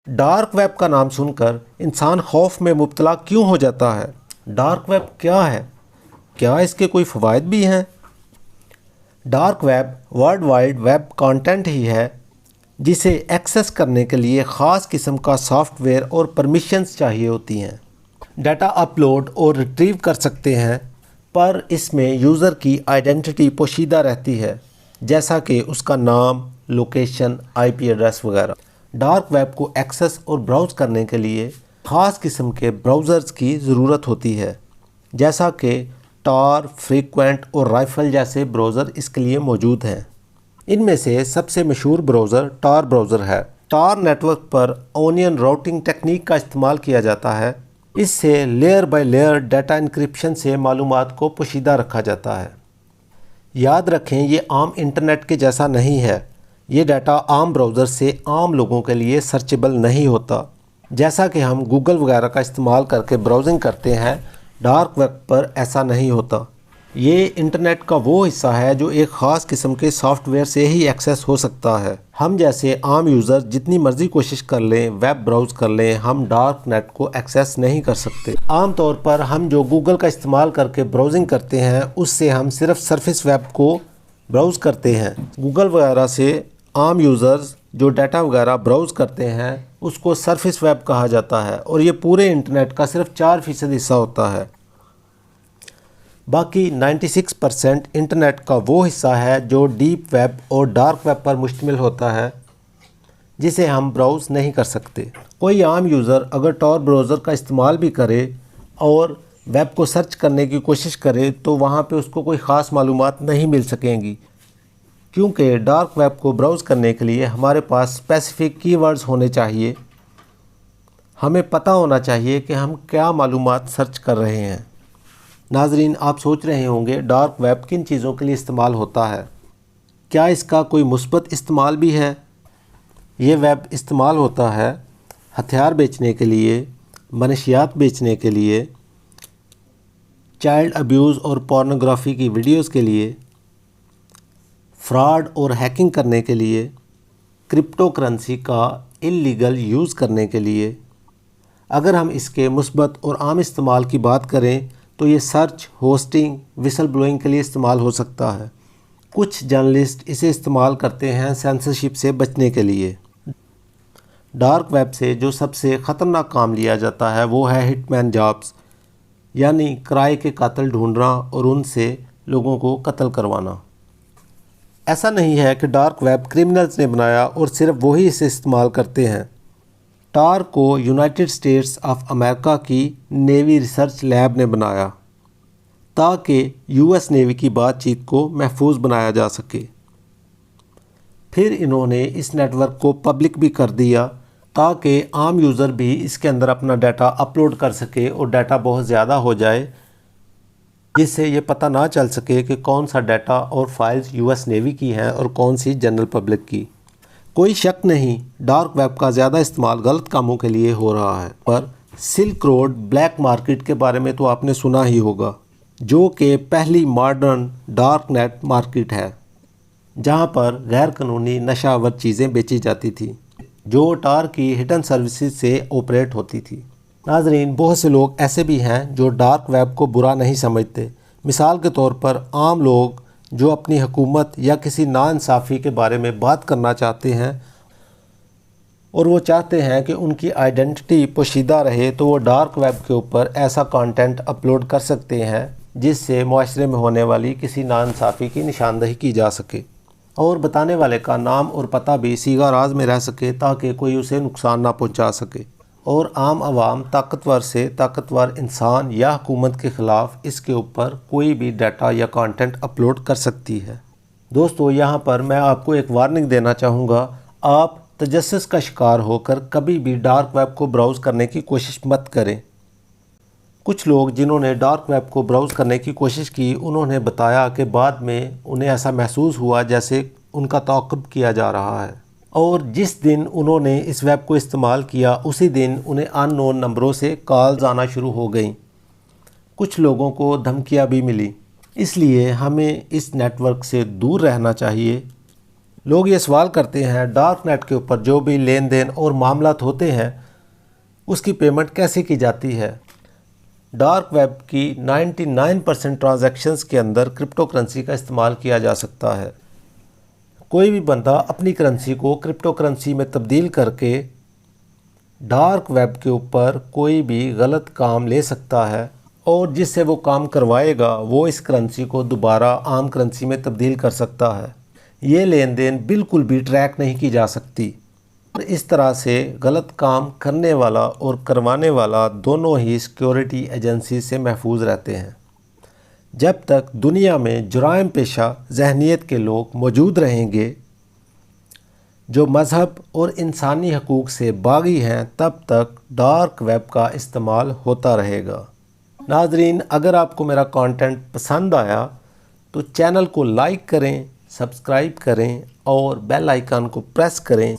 Dark web का नाम सुनकर इंसान खौफ में मुब्तला क्यों हो जाता है? डार्क वेब क्या है? क्या इसके कोई फ़वाइद भी हैं? Dark web world wide web content ही है जिसे एक्सेस करने के लिए ख़ास किस्म का सॉफ्टवेयर और परमिशंस चाहिए होती हैं। डाटा अपलोड और रिट्रीव कर सकते हैं, पर इसमें यूज़र की आइडेंटिटी पोशीदा रहती है, जैसा कि उसका नाम, लोकेशन, आईपी एड्रेस वगैरह। डार्क वेब को एक्सेस और ब्राउज़ करने के लिए ख़ास किस्म के ब्राउज़र्स की ज़रूरत होती है, जैसा कि tor, फ्रीक्वेंट और राइफल जैसे ब्राउज़र इसके लिए मौजूद हैं। इनमें से सबसे मशहूर ब्राउज़र tor ब्राउज़र है। tor नेटवर्क पर ओनियन राउटिंग टेक्निक का इस्तेमाल किया जाता है। इससे layer by layer data encryption से मालूमात को पोशीदा रखा जाता है। याद रखें, ये आम इंटरनेट के जैसा नहीं है। ये डाटा आम ब्राउज़र से आम लोगों के लिए सर्चेबल नहीं होता। जैसा कि हम गूगल वगैरह का इस्तेमाल करके ब्राउजिंग करते हैं, डार्क वेब पर ऐसा नहीं होता। ये इंटरनेट का वो हिस्सा है जो एक ख़ास किस्म के सॉफ्टवेयर से ही एक्सेस हो सकता है। हम जैसे आम यूज़र जितनी मर्ज़ी कोशिश कर लें, वेब ब्राउज़ कर लें, हम डार्क नेट को एक्सेस नहीं कर सकते। आम तौर पर हम जो गूगल का इस्तेमाल करके ब्राउजिंग करते हैं, उससे हम सिर्फ सरफेस वेब को ब्राउज़ करते हैं। गूगल वगैरह से आम यूज़र्स जो डाटा वगैरह ब्राउज़ करते हैं, उसको सरफेस वेब कहा जाता है और ये पूरे इंटरनेट का सिर्फ 4% हिस्सा होता है। बाकी 96% इंटरनेट का वो हिस्सा है जो डीप वेब और डार्क वेब पर मुश्तमिल होता है, जिसे हम ब्राउज़ नहीं कर सकते। कोई आम यूज़र अगर tor ब्राउज़र का इस्तेमाल भी करे और वेब को सर्च करने की कोशिश करे, तो वहाँ पे उसको कोई ख़ास मालूमात नहीं मिल सकेंगी, क्योंकि डार्क वेब को ब्राउज़ करने के लिए हमारे पास स्पेसिफ़िक कीवर्ड्स होने चाहिए। हमें पता होना चाहिए कि हम क्या मालूमात सर्च कर रहे हैं। नाज़रीन, आप सोच रहे होंगे डार्क वेब किन चीज़ों के लिए इस्तेमाल होता है? क्या इसका कोई मुस्बत इस्तेमाल भी है? ये वेब इस्तेमाल होता है हथियार बेचने के लिए, मनशियात बेचने के लिए, चाइल्ड अब्यूज़ और पोर्नोग्राफी की वीडियोस के लिए, फ्रॉड और हैकिंग करने के लिए, क्रिप्टो करेंसी का इल्लीगल यूज़ करने के लिए। अगर हम इसके मुस्बत और आम इस्तेमाल की बात करें तो ये सर्च, होस्टिंग, विसल ब्लोइंग के लिए इस्तेमाल हो सकता है। कुछ जर्नलिस्ट इसे इस्तेमाल करते हैं सेंसरशिप से बचने के लिए। डार्क वेब से जो सबसे ख़तरनाक काम लिया जाता है वो है हिटमैन जॉब्स, यानी किराए के कातिल ढूंढना और उनसे लोगों को कत्ल करवाना। ऐसा नहीं है कि डार्क वेब क्रिमिनल्स ने बनाया और सिर्फ वही इसे इस्तेमाल करते हैं। tor को यूनाइटेड स्टेट्स ऑफ अमेरिका की नेवी रिसर्च लैब ने बनाया ताकि यूएस नेवी की बातचीत को महफूज बनाया जा सके। फिर इन्होंने इस नेटवर्क को पब्लिक भी कर दिया ताकि आम यूज़र भी इसके अंदर अपना डाटा अपलोड कर सके और डाटा बहुत ज़्यादा हो जाए, जिससे ये पता ना चल सके कि कौन सा डाटा और फाइल्स यूएस नेवी की हैं और कौन सी जनरल पब्लिक की। कोई शक नहीं, डार्क वेब का ज़्यादा इस्तेमाल गलत कामों के लिए हो रहा है। पर सिल्क रोड ब्लैक मार्केट के बारे में तो आपने सुना ही होगा, जो कि पहली मॉडर्न डार्क नेट मार्केट है, जहां पर गैर कानूनी नशावर चीज़ें बेची जाती थी, जो tor की हिडन सर्विसेज से ऑपरेट होती थी। नाजरीन, बहुत से लोग ऐसे भी हैं जो डार्क वेब को बुरा नहीं समझते। मिसाल के तौर पर आम लोग जो अपनी हुकूमत या किसी नाइंसाफ़ी के बारे में बात करना चाहते हैं और वो चाहते हैं कि उनकी आइडेंटिटी पोशीदा रहे, तो वो डार्क वेब के ऊपर ऐसा कंटेंट अपलोड कर सकते हैं जिससे मुआशरे में होने वाली किसी नाइंसाफ़ी की निशानदही की जा सके और बताने वाले का नाम और पता भी सीगा राज में रह सके, ताकि कोई उसे नुकसान ना पहुंचा सके। और आम आवाम ताकतवर से ताकतवर इंसान या हुकूमत के ख़िलाफ़ इसके ऊपर कोई भी डाटा या कंटेंट अपलोड कर सकती है। दोस्तों, यहाँ पर मैं आपको एक वार्निंग देना चाहूँगा, आप तजस्सुस का शिकार होकर कभी भी डार्क वेब को ब्राउज़ करने की कोशिश मत करें। कुछ लोग जिन्होंने डार्क वेब को ब्राउज़ करने की कोशिश की, उन्होंने बताया कि बाद में उन्हें ऐसा महसूस हुआ जैसे उनका ताक़ुब किया जा रहा है, और जिस दिन उन्होंने इस वेब को इस्तेमाल किया उसी दिन उन्हें अननोन नंबरों से कॉल्स आना शुरू हो गई। कुछ लोगों को धमकियां भी मिली। इसलिए हमें इस नेटवर्क से दूर रहना चाहिए। लोग ये सवाल करते हैं डार्क नेट के ऊपर जो भी लेन देन और मामलात होते हैं उसकी पेमेंट कैसे की जाती है। डार्क वेब की 99% ट्रांजैक्शंस के अंदर क्रिप्टो करेंसी का इस्तेमाल किया जा सकता है। कोई भी बंदा अपनी करेंसी को क्रिप्टो करेंसी में तब्दील करके डार्क वेब के ऊपर कोई भी गलत काम ले सकता है और जिससे वो काम करवाएगा वो इस करेंसी को दोबारा आम करेंसी में तब्दील कर सकता है। ये लेन देन बिल्कुल भी ट्रैक नहीं की जा सकती और इस तरह से गलत काम करने वाला और करवाने वाला दोनों ही सिक्योरिटी एजेंसी से महफूज रहते हैं। जब तक दुनिया में जुराइम पेशा जहनीत के लोग मौजूद रहेंगे जो मज़हब और इंसानी हकूक़ से बागी हैं, तब तक डार्क वेब का इस्तेमाल होता रहेगा। नाज़रीन, अगर आपको मेरा कंटेंट पसंद आया तो चैनल को लाइक करें, सब्सक्राइब करें और बेल आइकन को प्रेस करें